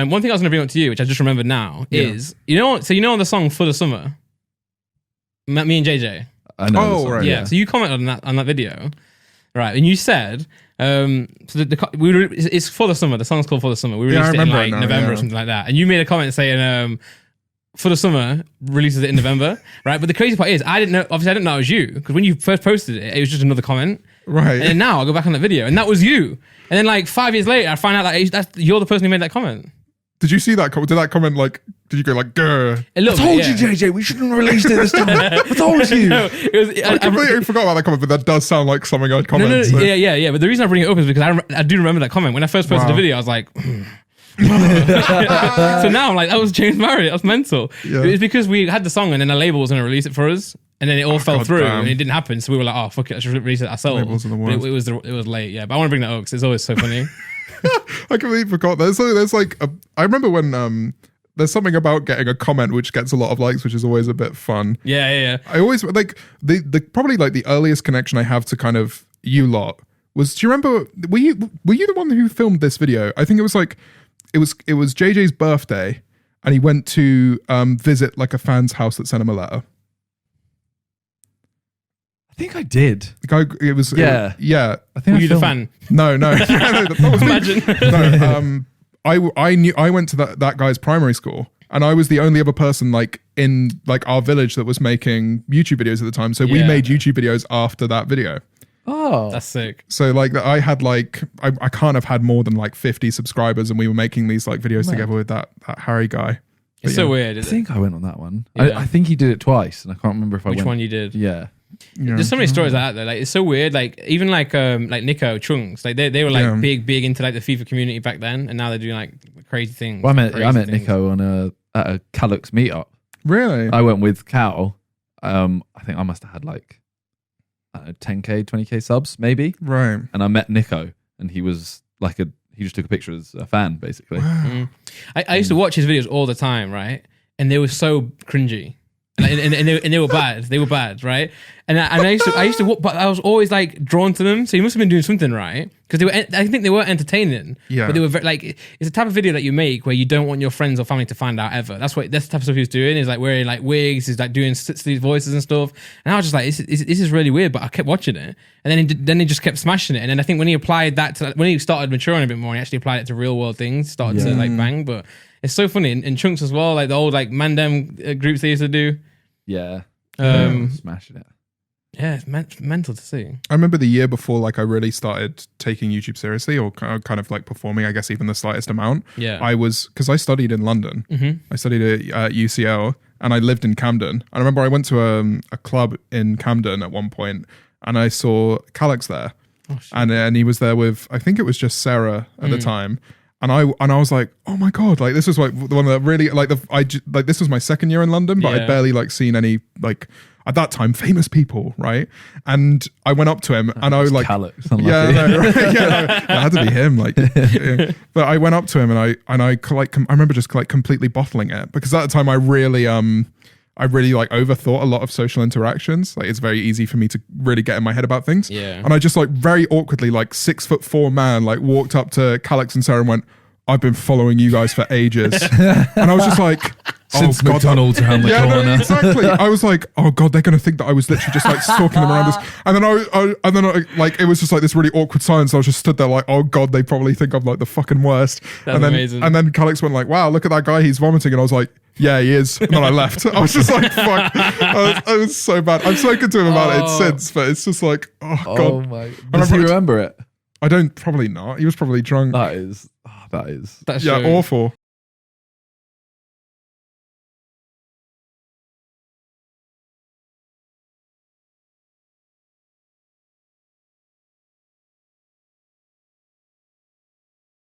One thing I was going to bring up to you, which I just remembered now, is you know on the song "For the Summer," me and JJ. I know. Oh, right. Yeah. So you commented on that video, right? And you said, it's For the Summer. The song's called For the Summer. We released it in like November or something like that. And you made a comment saying, For the Summer releases it in November, right? But the crazy part is, I didn't know it was you, because when you first posted it, it was just another comment. Right. And then now I go back on that video, and that was you. And then like 5 years later, I find out that you're the person who made that comment. Did you see that comment? Did that comment did you go like, grr? I told you, JJ, we shouldn't have released it this time. I told you. No, I completely forgot about that comment, but that does sound like something I'd comment. No, so. Yeah. But the reason I bring it up is because I do remember that comment. When I first posted the video, I was like... So now I'm like, that was James Marriott. That was mental. Yeah. It's because we had the song and then the label was going to release it for us, and then it all fell through and it didn't happen. So we were like, oh fuck it, let's release it ourselves. Labels are the worst. It was late, yeah. But I want to bring that up because it's always so funny. I completely forgot. There's like I remember when there's something about getting a comment which gets a lot of likes, which is always a bit fun. Yeah. I always like the probably like the earliest connection I have to kind of you lot was. Do you remember? Were you the one who filmed this video? I think it was like. It was JJ's birthday, and he went to visit like a fan's house that sent him a letter. I think I did. I think were you the fan? No. That was Imagine. No. I went to that guy's primary school, and I was the only other person like in like our village that was making YouTube videos at the time. So we made YouTube videos after that video. Oh, that's sick. So like I had like I can't have had more than like 50 subscribers, and we were making these like videos together with that Harry guy. It's so weird. I think I went on that one. Yeah. I think he did it twice, and I can't remember if which one you did. Yeah. There's so many stories like that though. Like it's so weird. Like even like Nico Chunks, like they were like big into like the FIFA community back then, and now they're doing like crazy things. Well, I met Nico on at a Callux meetup. Really? I went with Cal. I think I must have had like 10k 20k subs maybe, right? And I met Nico, and he was like he just took a picture as a fan basically. Wow. I used to watch his videos all the time, right? And they were so cringy. And they were bad. They were bad, right? And I used to, but I was always like drawn to them. So he must have been doing something right, because they were. I think they were entertaining. Yeah. But they were very, like, it's the type of video that you make where you don't want your friends or family to find out ever. That's the type of stuff he was doing. Is like wearing like wigs. He's like doing silly voices and stuff. And I was just like, this is really weird. But I kept watching it, and then he just kept smashing it. And then I think when he applied that to, when he started maturing a bit more, he actually applied it to real world things. Started to like bang, but. It's so funny in Chunks as well, like the old like Mandem groups they used to do. Yeah, smashing it. Yeah, it's mental to see. I remember the year before, like I really started taking YouTube seriously, or kind of like performing, I guess even the slightest amount. Yeah, because I studied in London. Mm-hmm. I studied at UCL, and I lived in Camden. And I remember I went to a club in Camden at one point, and I saw Callux there, and he was there with, I think it was just Sarah at the time. And I was like, oh my god, like this was like the one that really like this was my second year in London, but I'd barely like seen any like at that time famous people, right? And I went up to him and I was like, Callux, it had to be him, like. Yeah. But I went up to him and I remember just like completely bottling it, because at the time I really like overthought a lot of social interactions. Like it's very easy for me to really get in my head about things. Yeah. And I just like very awkwardly, like 6'4" man, like walked up to Callux and Sarah and went, "I've been following you guys for ages." And I was just like, since McDonald's around the corner. No, exactly. I was like, oh god, they're gonna think that I was literally just like stalking them around this. And then I like it was just like this really awkward silence. I was just stood there like, oh god, they probably think I'm like the fucking worst. That's amazing. And then Callux went like, wow, look at that guy, he's vomiting. And I was like, yeah, he is. And then I left. I was just like, fuck. I was so bad. I've spoken to him about it since, but it's just like, oh god. Oh my. Does he remember it? I don't, probably not. He was probably drunk. That's awful.